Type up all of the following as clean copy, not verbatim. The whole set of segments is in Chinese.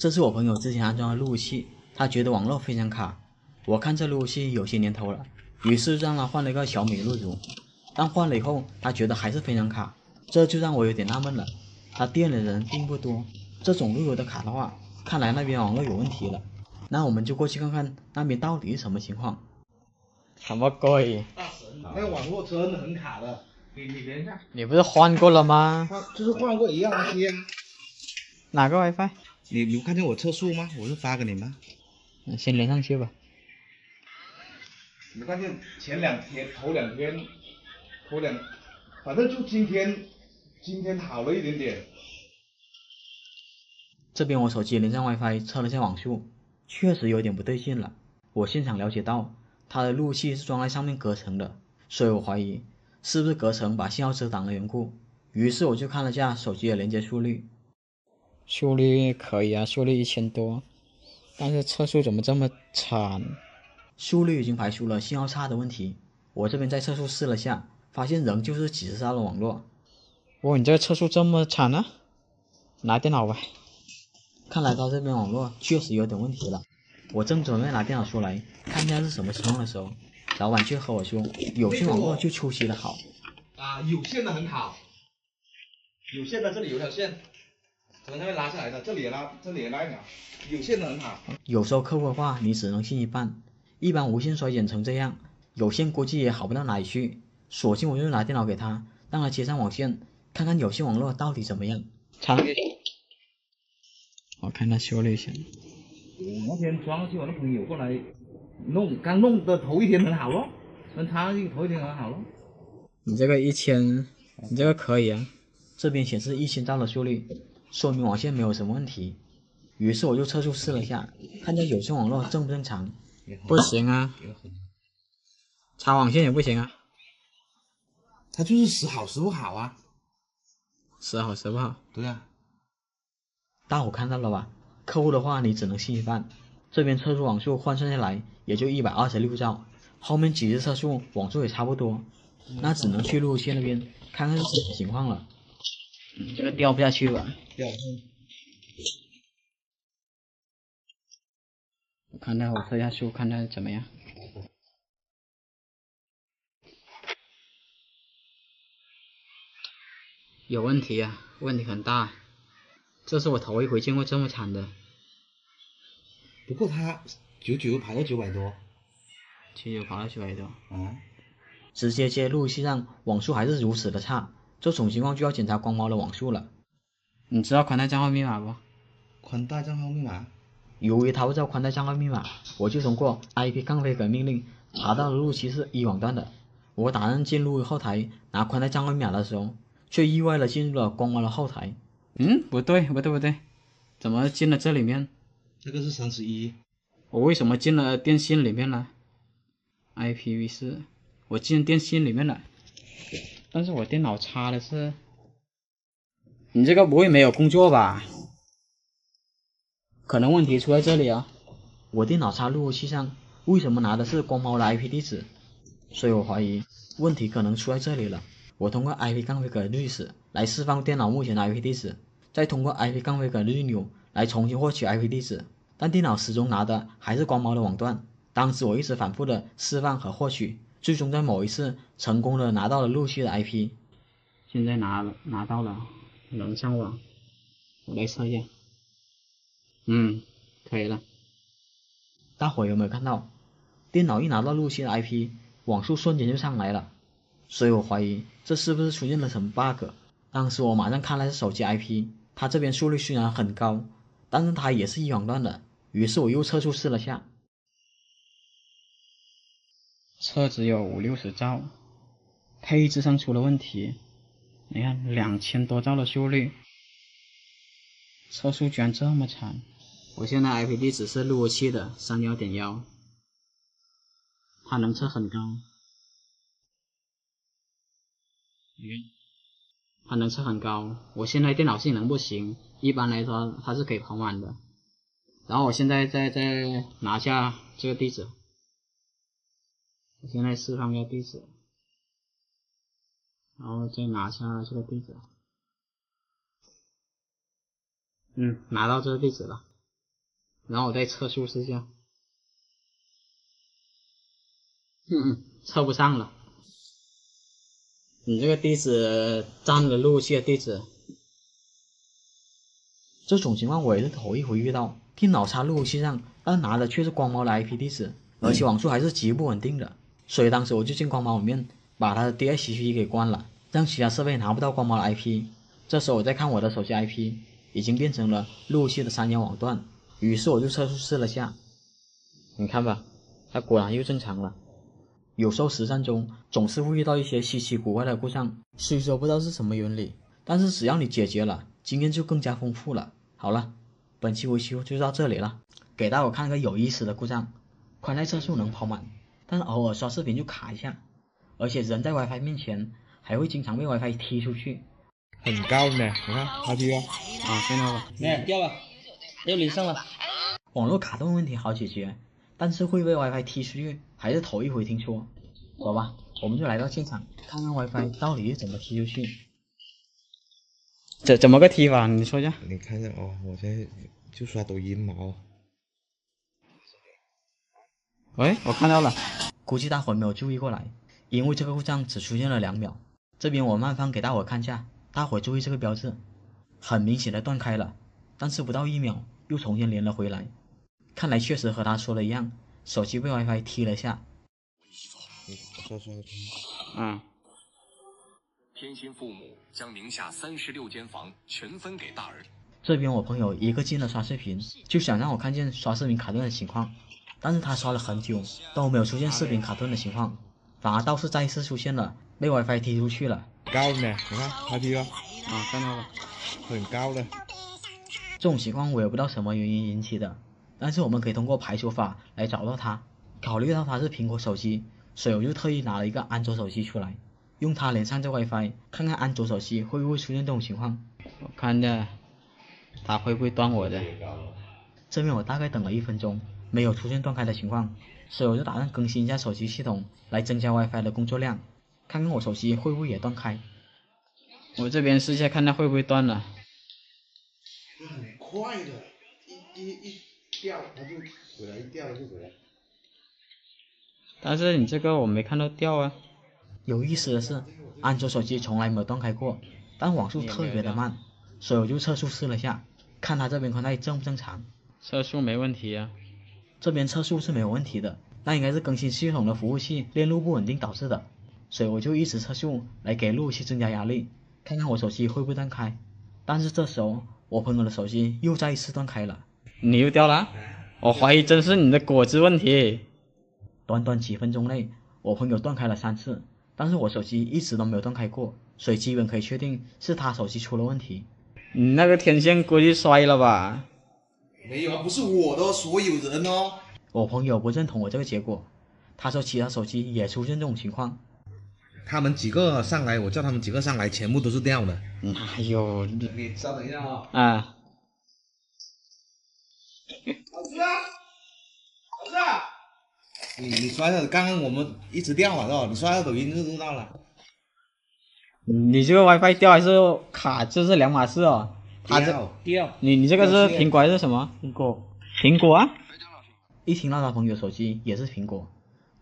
这是我朋友之前安装的路由器，他觉得网络非常卡。我看这路由器有些年头了，于是让他换了一个小米的路由，但换了以后他觉得还是非常卡，这就让我有点纳闷了。他店里的人并不多，这种路由的卡的话，看来那边网络有问题了。那我们就过去看看那边到底是什么情况。什么鬼？大神，那个网络真的很卡的。你连一下。你不是换过了吗？就是换过一样东西啊。哪个 WiFi？ 你不看见我测速吗？我是发给你们。先连上去吧。你发现头两天，反正就今天好了一点点。这边我手机连上 WiFi 测了下网速，确实有点不对劲了。我现场了解到，它的路由器是装在上面隔层的，所以我怀疑是不是隔层把信号遮挡的缘故。于是我就看了下手机的连接速率，速率可以啊，速率1000多，但是测速怎么这么惨？速率已经排除了信号差的问题，我这边在测速试了下，发现仍旧是几十兆的网络。哇，你这个测速这么惨啊？拿电脑吧。看来到这边网络确实有点问题了。我正准备拿电脑出来看一下是什么情况的时候，老板却和我说有线网络就出奇的好。有线的很好，有线的这里有条线，从那边拉下来的，这里也拉一条，有线的很好。有时候客户的话你只能信一半，一般无线衰减成这样，有线估计也好不到哪里去。索性我就拿电脑给他，让他接上网线，看看有线网络到底怎么样。长点，我看他修了一下。那天装去，我那朋友过来弄，刚弄的头一天很好咯，跟他头一天很好咯。你这个1000，你这个可以啊。这边显示1000兆的速率，说明网线没有什么问题。于是我就测速试了下，看下有线网络正不正常。不行啊，插网线也不行啊。它就是时好时不好啊。时好时不好。对啊。大伙看到了吧？客户的话你只能信一半。这边测速网速换算下来也就126兆，后面几次测速网速也差不多，那只能去路由器那边看看是什么情况了。这个掉不下去吧？掉。我看看我测一下速，看看怎么样。有问题啊，问题很大。这是我头一回见过这么惨的。不过它99排到900多，99跑到900多。直接接路由器上网速还是如此的差，这种情况就要检查光猫的网速了。你知道宽带账号密码不？宽带账号密码？由于他不知道宽带账号密码，我就通过 IP-fake 命令查到了路由器是1网段的。我打算进入后台拿宽带账号密码的时候，却意外的进入了光猫的后台。不对，怎么进了这里面？这个是31。我为什么进了电信里面了 ？IPv4，我进电信里面了，但是我电脑插的是……你这个不会没有工作吧？可能问题出在这里啊！我电脑插路由器上，为什么拿的是光猫的 IP 地址？所以我怀疑问题可能出在这里了。我通过 IP-fake 历史来释放电脑目前的 IP 地址，再通过 IP-fake 律钮来重新获取 IP 地址，但电脑始终拿的还是光猫的网段。当时我一直反复的释放和获取，最终在某一次成功的拿到了路由器的 IP。现在拿到了，能上网。我来测一下。可以了。大伙有没有看到，电脑一拿到路由器的 IP， 网速瞬间就上来了。所以我怀疑这是不是出现了什么 bug。当时我马上看了下手机 IP， 它这边速率虽然很高，但是它也是1网段的。于是我又测速试了下，测只有50-60兆，配置上出了问题。你看2000多兆的速率，测速居然这么惨。我现在 IP 地址是路由器的31.1，它能测很高。它能测很高，我现在电脑性能不行，一般来说它是可以跑满的。然后我现在再拿下这个地址，我现在释放一下地址，然后再拿下这个地址。拿到这个地址了。然后我再测速试一下。测不上了。你这个地址占了路由器的地址。这种情况我也是头一回遇到，电脑插路由器上，但拿的却是光猫的 IP 地址，而且网速还是极不稳定的。所以当时我就进光猫里面把它的 DHCP 给关了，让其他设备拿不到光猫的 IP。这时候我再看我的手机 IP， 已经变成了路由器的3间网段，于是我就测速试了下。你看吧，它果然又正常了。有时候实战中总是会遇到一些稀奇古怪的故障，虽说不知道是什么原理，但是只要你解决了，经验就更加丰富了。好了，本期维修就到这里了，给大伙看个有意思的故障。宽带测速能跑满，但是偶尔刷视频就卡一下，而且人在 WiFi 面前还会经常被 WiFi 踢出去。很高呢，你看它踢了。看到了，掉了，又连上了。网络卡顿问题好解决，但是会被 WiFi 踢出去还是头一回听说。走吧，我们就来到现场，看看 WiFi 到底是怎么踢出去。怎么个踢法？你说一下。你看一下哦，我现在就刷抖音嘛哦。喂，我看到了，估计大伙没有注意过来，因为这个故障只出现了2秒。这边我慢放给大伙看一下，大伙注意这个标志，很明显的断开了，但是不到1秒又重新连了回来。看来确实和他说的一样，手机被 WiFi 踢了下。天心父母将宁夏36间房全分给大儿。这边我朋友一个劲的刷视频，就想让我看见刷视频卡顿的情况，但是他刷了很久都没有出现视频卡顿的情况，反而倒是再一次出现了，被 WiFi 踢出去了。高呢，你看它踢了。看到了，很高的。这种情况我也不知道什么原因引起的，但是我们可以通过排除法来找到它。考虑到它是苹果手机，所以我就特意拿了一个安卓手机出来，用它连上这 WiFi， 看看安卓手机会不会出现这种情况。我看着它会不会断我的。这边我大概等了1分钟，没有出现断开的情况，所以我就打算更新一下手机系统，来增加 WiFi 的工作量，看看我手机会不会也断开。我这边试一下看它会不会断了。很快的，一掉它就回来，一掉就回来。但是你这个我没看到掉啊。有意思的是，安卓手机从来没有断开过，但网速特别的慢，所以我就测速试了下，看它这边宽带正不正常。测速没问题啊，这边测速是没有问题的，那应该是更新系统的服务器链路不稳定导致的，所以我就一直测速来给路由器增加压力，看看我手机会不会断开。但是这时候我朋友的手机又再一次断开了。你又掉了？我怀疑真是你的果汁问题。短短几分钟内，我朋友断开了3次，但是我手机一直都没有断开过，所以基本可以确定是他手机出了问题。你那个天线估计摔了吧？没有，不是我的，所有人哦。我朋友不认同我这个结果，他说其他手机也出现这种情况。他们几个上来，我叫他们几个上来，全部都是掉的。哪有？你稍等一下啊。老师啊，老师啊，你刷的，刚刚我们一直掉了是吧？你刷的抖音就知道了。你这个 WiFi 掉还是卡，这是2码事哦。他这掉，你这个是苹果还是什么？苹果啊！一听到他朋友手机也是苹果，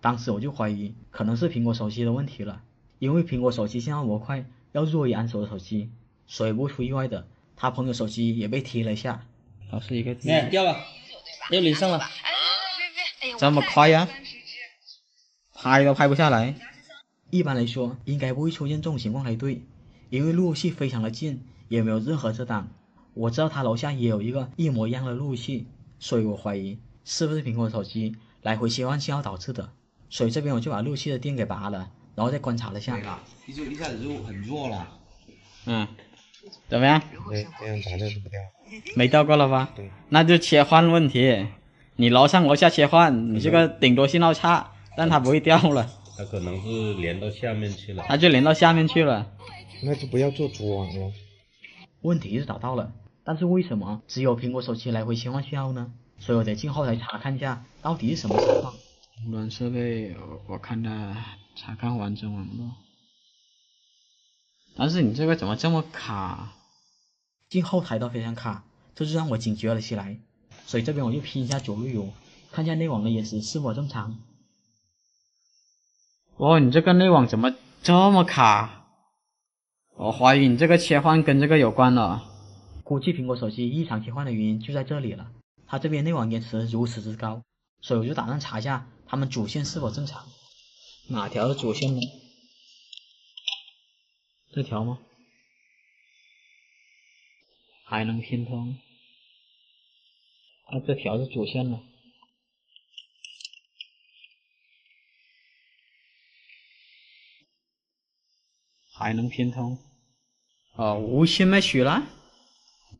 当时我就怀疑可能是苹果手机的问题了，因为苹果手机信号模块要弱于安卓的手机，所以不出意外的，他朋友手机也被踢了一下。是一个掉了，又连上了。这么快呀？拍都拍不下来。一般来说应该不会出现这种情况才对，因为路由器非常的近，也没有任何遮挡。我知道他楼下也有一个一模一样的路由器，所以我怀疑是不是苹果手机来回切换信号导致的。所以这边我就把路由器的电给拔了，然后再观察了下。就一下子就很弱了。怎么样？对，这样打就是不掉。没掉过了吧？对。那就切换问题，你楼上楼下切换，你这个顶多信号差，但它不会掉了。它可能是连到下面去了。它就连到下面去了。那就不要做主网了。问题是找到了，但是为什么只有苹果手机来回切换信号呢？所以我得进后台查看一下到底是什么情况。软设备我看的查看完整网络，但是你这个怎么这么卡？进后台都非常卡，这就让我警觉了起来。所以这边我就拼一下966，看一下内网的延时是否正常。哦，你这个内网怎么这么卡？我怀疑你这个切换跟这个有关了。估计苹果手机异常切换的原因就在这里了，它这边内网延迟如此之高，所以我就打算查一下它们主线是否正常。哪条是主线呢？这条吗？还能拼通？那这条是主线了。还能拼通？无线麦曲了。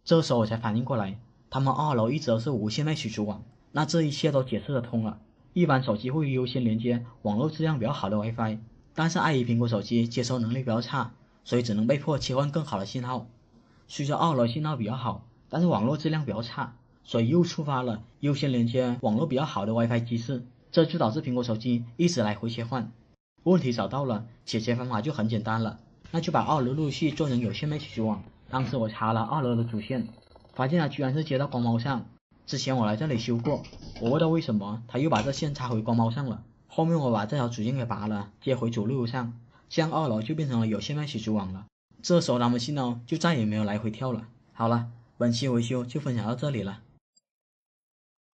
这时候我才反应过来，他们2楼一直都是无线麦曲主网，那这一切都解释得通了。一般手机会优先连接网络质量比较好的 WiFi， 但是碍于苹果手机接收能力比较差，所以只能被迫切换更好的信号。虽说2楼信号比较好，但是网络质量比较差，所以又触发了优先连接网络比较好的 WiFi 机制，这就导致苹果手机一直来回切换。问题找到了，解决方法就很简单了，那就把2楼路由器做成有线麦曲主网。当时我查了2楼的主线，发现它居然是接到光猫上。之前我来这里修过，我问到为什么，他又把这线插回光猫上了。后面我把这条主线给拔了，接回主路由上，这样2楼就变成了有线麦曲主网了。这时候他们信号就再也没有来回跳了。好了，本期维修就分享到这里了。